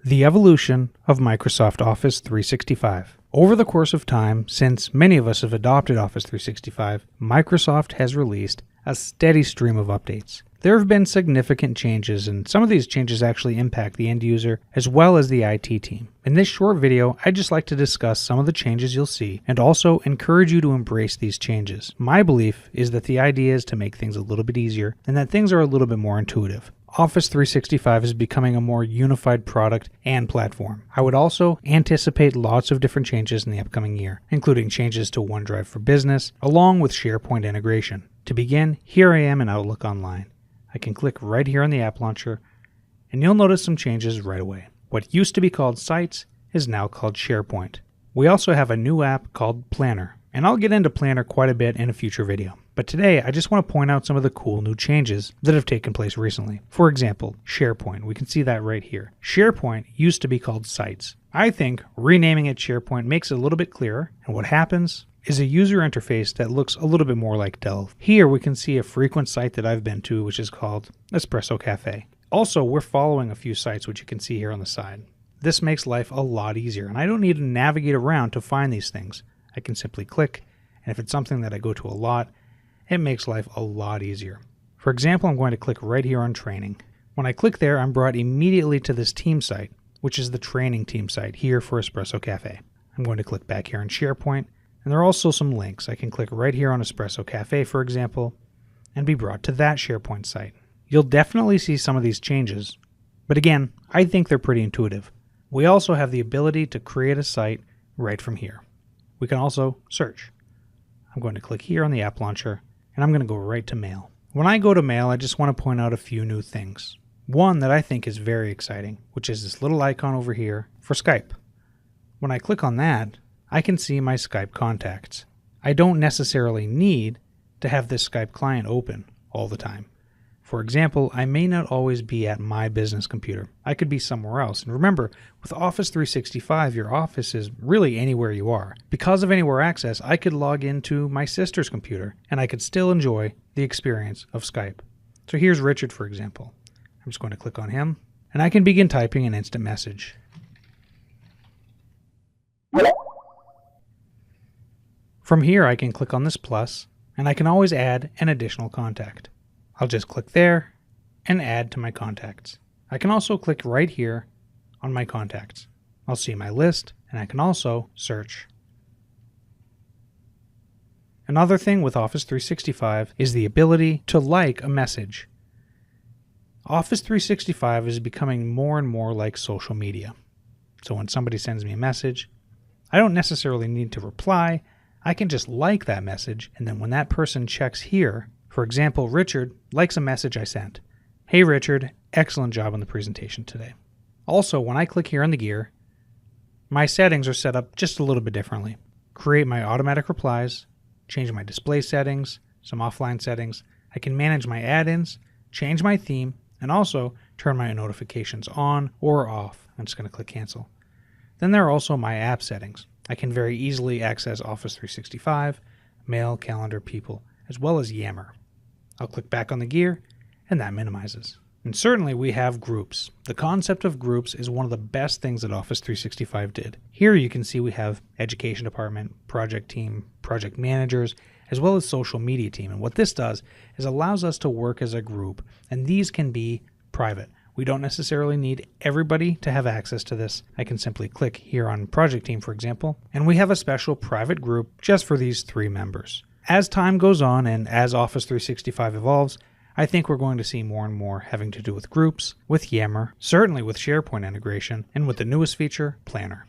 The evolution of Microsoft Office 365. Over the course of time, since many of us have adopted Office 365, Microsoft has released a steady stream of updates. There have been significant changes, and some of these changes actually impact the end user as well as the IT team. In this short video, I'd just like to discuss some of the changes you'll see and also encourage you to embrace these changes. My belief is that the idea is to make things a little bit easier and that things are a little bit more intuitive. Office 365 is becoming a more unified product and platform. I would also anticipate lots of different changes in the upcoming year, including changes to OneDrive for Business, along with SharePoint integration. To begin, here I am in Outlook Online. I can click right here on the app launcher, and you'll notice some changes right away. What used to be called Sites is now called SharePoint. We also have a new app called Planner, and I'll get into Planner quite a bit in a future video. But today, I just want to point out some of the cool new changes that have taken place recently. For example, SharePoint. We can see that right here. SharePoint used to be called Sites. I think renaming it SharePoint makes it a little bit clearer, and what happens is a user interface that looks a little bit more like Delve. Here we can see a frequent site that I've been to, which is called Espresso Cafe. Also, we're following a few sites, which you can see here on the side. This makes life a lot easier, and I don't need to navigate around to find these things. I can simply click, and if it's something that I go to a lot, it makes life a lot easier. For example, I'm going to click right here on Training. When I click there, I'm brought immediately to this team site, which is the training team site here for Espresso Cafe. I'm going to click back here on SharePoint, and there are also some links. I can click right here on Espresso Cafe, for example, and be brought to that SharePoint site. You'll definitely see some of these changes, but again, I think they're pretty intuitive. We also have the ability to create a site right from here. We can also search. I'm going to click here on the app launcher, and I'm going to go right to Mail. When I go to Mail, I just want to point out a few new things. One that I think is very exciting, which is this little icon over here for Skype. When I click on that, I can see my Skype contacts. I don't necessarily need to have this Skype client open all the time. For example, I may not always be at my business computer. I could be somewhere else. And remember, with Office 365, your office is really anywhere you are. Because of Anywhere Access, I could log into my sister's computer, and I could still enjoy the experience of Skype. So here's Richard, for example. I'm just going to click on him, and I can begin typing an instant message. From here, I can click on this plus, and I can always add an additional contact. I'll just click there and add to my contacts. I can also click right here on my contacts. I'll see my list, and I can also search. Another thing with Office 365 is the ability to like a message. Office 365 is becoming more and more like social media. So when somebody sends me a message, I don't necessarily need to reply. I can just like that message, and then when that person checks here, for example, Richard likes a message I sent. Hey Richard, excellent job on the presentation today. Also, when I click here on the gear, my settings are set up just a little bit differently. Create my automatic replies, change my display settings, some offline settings. I can manage my add-ins, change my theme, and also turn my notifications on or off. I'm just going to click cancel. Then there are also my app settings. I can very easily access Office 365, Mail, Calendar, People, as well as Yammer. I'll click back on the gear, and that minimizes. And certainly we have groups. The concept of groups is one of the best things that Office 365 did. Here you can see we have education department, project team, project managers, as well as social media team. And what this does is allows us to work as a group, and these can be private. We don't necessarily need everybody to have access to this. I can simply click here on project team, for example, and we have a special private group just for these 3 members. As time goes on and as Office 365 evolves, I think we're going to see more and more having to do with groups, with Yammer, certainly with SharePoint integration, and with the newest feature, Planner.